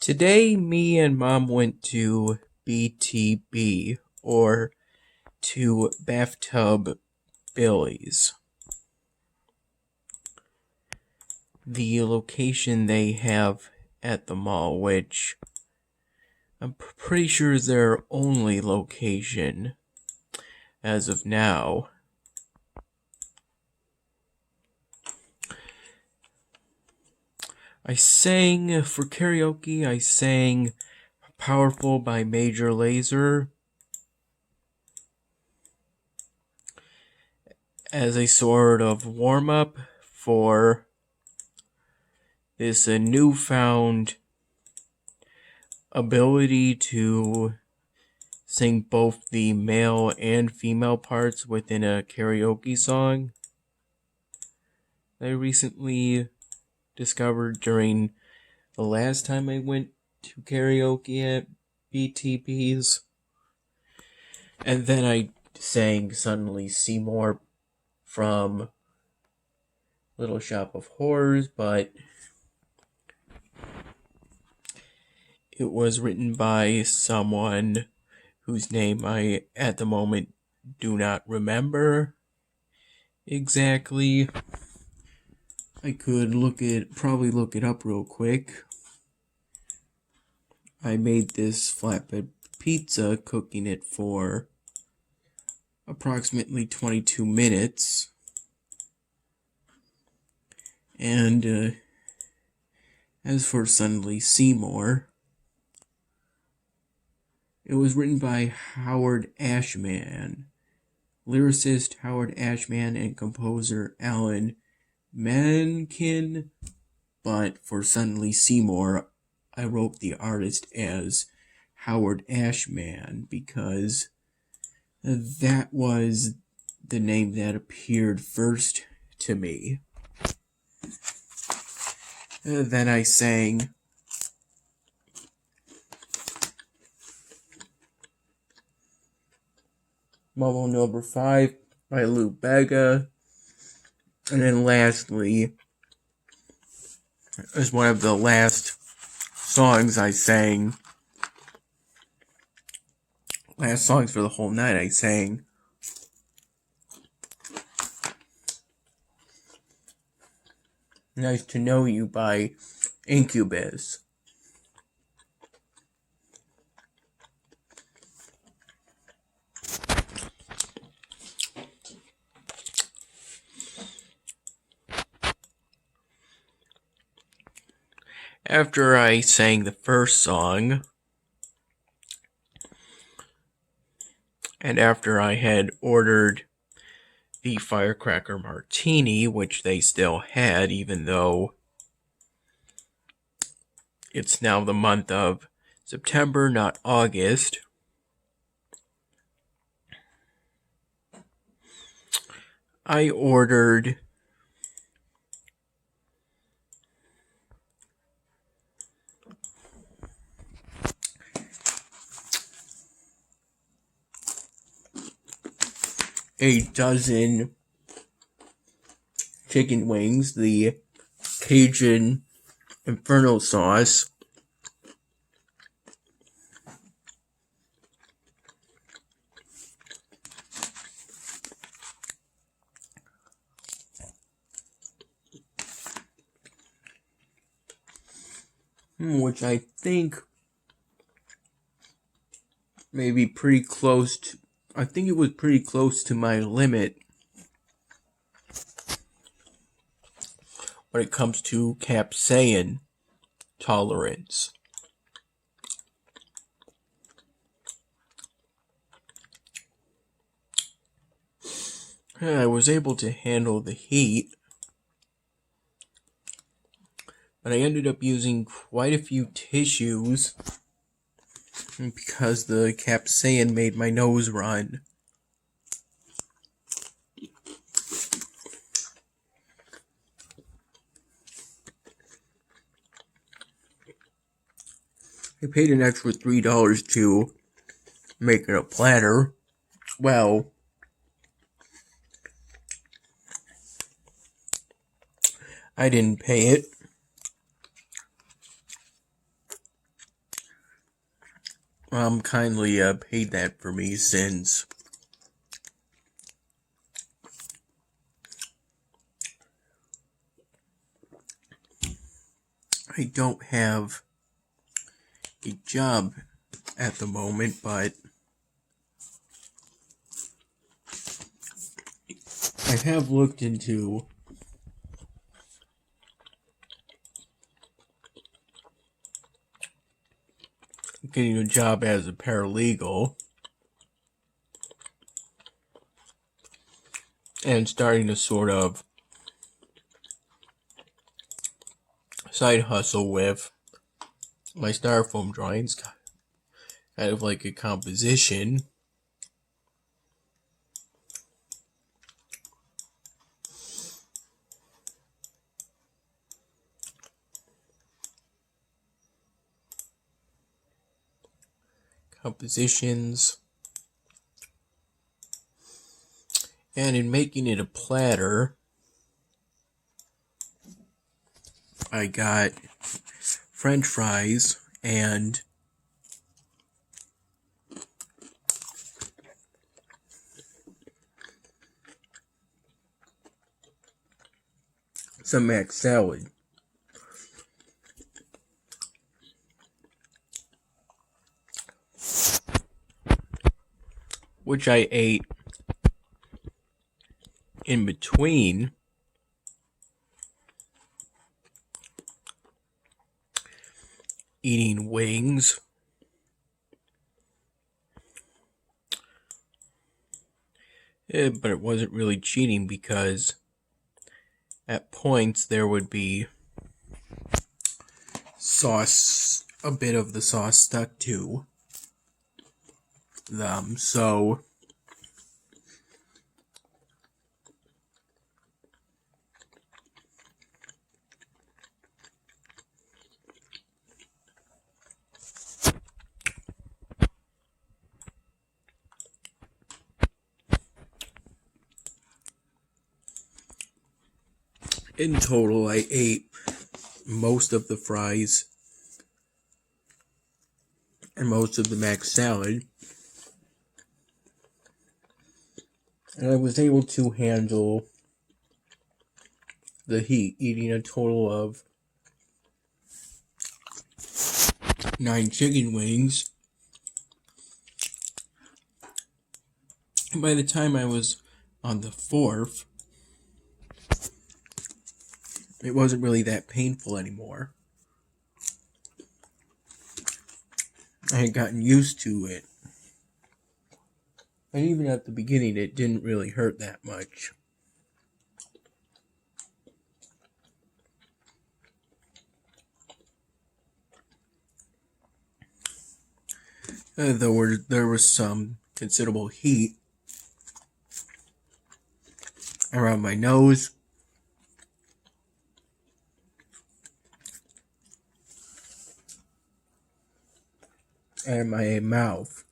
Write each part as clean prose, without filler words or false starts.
Today, me and Mom went to BTB, or to Bathtub Billy's, the location they have at the mall, which I'm pretty sure is their only location as of now. For karaoke, I sang Powerful by Major Lazer as a sort of warm-up for this newfound ability to sing both the male and female parts within a karaoke song that I recently discovered during the last time I went to karaoke at BTP's. And then I sang Suddenly Seymour from Little Shop of Horrors, but it was written by someone whose name I, at the moment, do not remember exactly. I could probably look it up real quick. I made this flatbread pizza, cooking it for approximately 22 minutes. And as for Suddenly Seymour, it was written by Howard Ashman, lyricist Howard Ashman, and composer Alan Menken. But for Suddenly Seymour, I wrote the artist as Howard Ashman because that was the name that appeared first to me. Then I sang Momo Number 5 by Lou Bega. And then lastly, as one of the last songs I sang, last songs for the whole night, I sang Nice to Know You by Incubus. After I sang the first song, and after I had ordered the Firecracker Martini, which they still had, even though it's now the month of September, not August, I ordered a dozen chicken wings, the Cajun Inferno sauce, which I think may be pretty close to, I think it was pretty close to my limit when it comes to capsaicin tolerance. I was able to handle the heat, but I ended up using quite a few tissues because the capsaicin made my nose run. I paid an extra $3 to make it a platter. Well, I didn't pay it. kindly paid that for me, since I don't have a job at the moment, but I have looked into getting a job as a paralegal and starting a sort of side hustle with my styrofoam drawings, kind of like a composition. Compositions. And in making it a platter, I got French fries and some mac salad, which I ate in between eating wings. But it wasn't really cheating, because at points there would be sauce, a bit of the sauce stuck to them, so in total I ate most of the fries and most of the mac salad, and I was able to handle the heat, eating a total of 9 chicken wings. And by the time I was on the 4th, it wasn't really that painful anymore. I had gotten used to it. And even at the beginning, it didn't really hurt that much. There was some considerable heat around my nose and my mouth.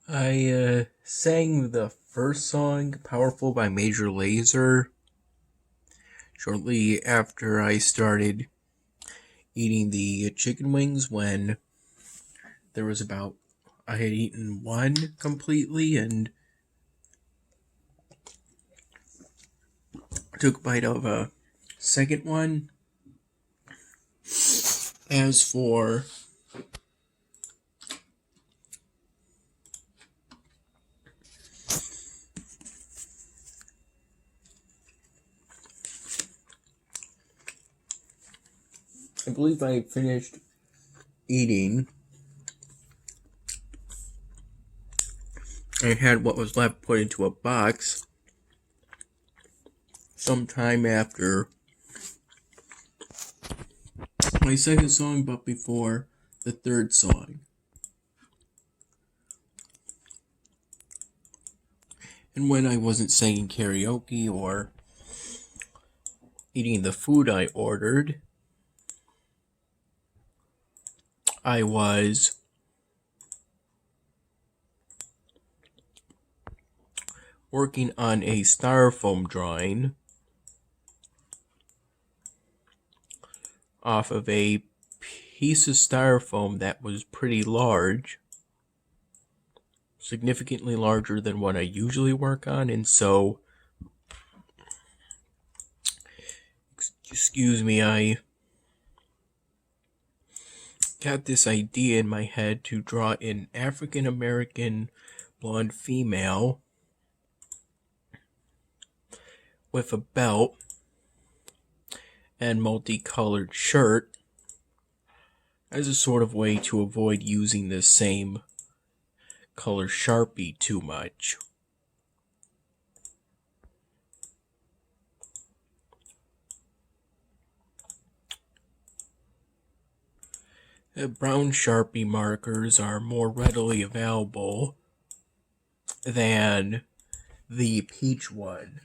I sang the first song, Powerful by Major Lazer, shortly after I started eating the chicken wings, when there was about, I had eaten one completely and took a bite of a second one. As for I believe I finished eating I had what was left put into a box sometime after my second song, but before the third song. And when I wasn't singing karaoke or eating the food I ordered, I was working on a styrofoam drawing off of a piece of styrofoam that was pretty large, significantly larger than what I usually work on, and so, excuse me, I got this idea in my head to draw an African American blonde female with a belt and multicolored shirt as a sort of way to avoid using the same color Sharpie too much. Brown Sharpie markers are more readily available than the peach one.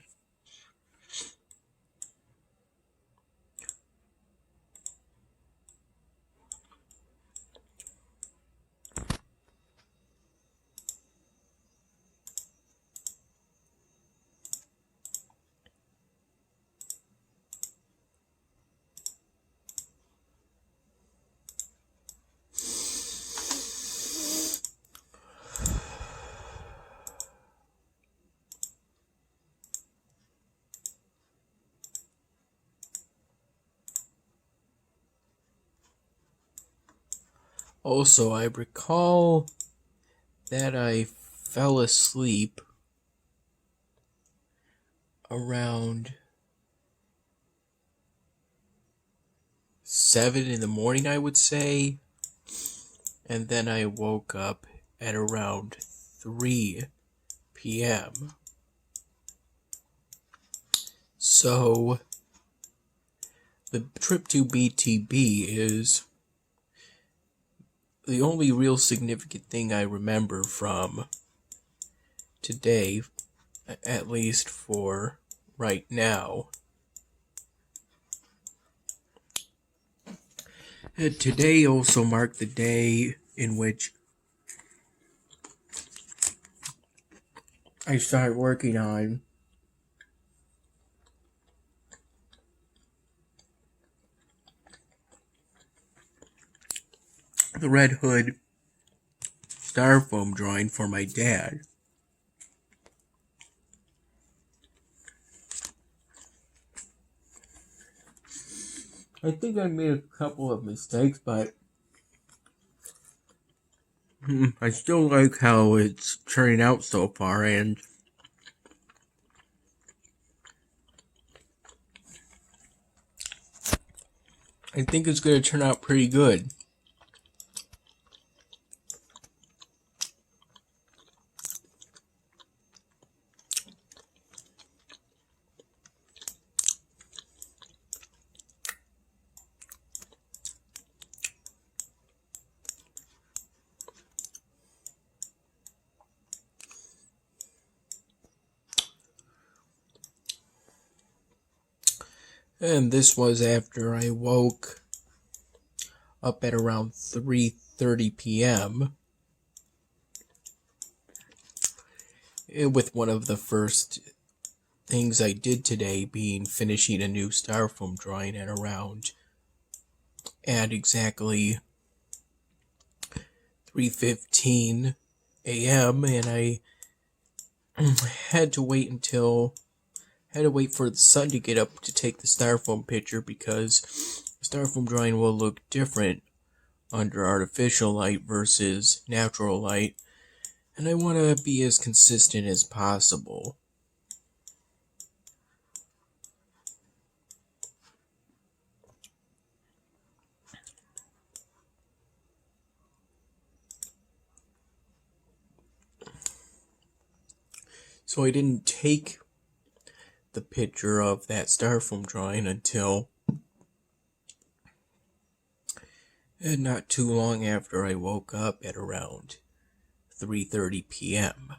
Also, I recall that I fell asleep around 7 in the morning, I would say, and then I woke up at around 3 p.m. So, the trip to BTB is the only real significant thing I remember from today, at least for right now. Today also marked the day in which I started working on the Red Hood styrofoam drawing for my dad. I think I made a couple of mistakes, but I still like how it's turning out so far, and I think it's going to turn out pretty good. And this was after I woke up at around 3:30 p.m. with one of the first things I did today being finishing a new styrofoam drawing at exactly 3:15 a.m. and I had to wait for the sun to get up to take the styrofoam picture, because the styrofoam drawing will look different under artificial light versus natural light, and I want to be as consistent as possible. So I didn't take the picture of that styrofoam drawing until not too long after I woke up at around 3:30 p.m.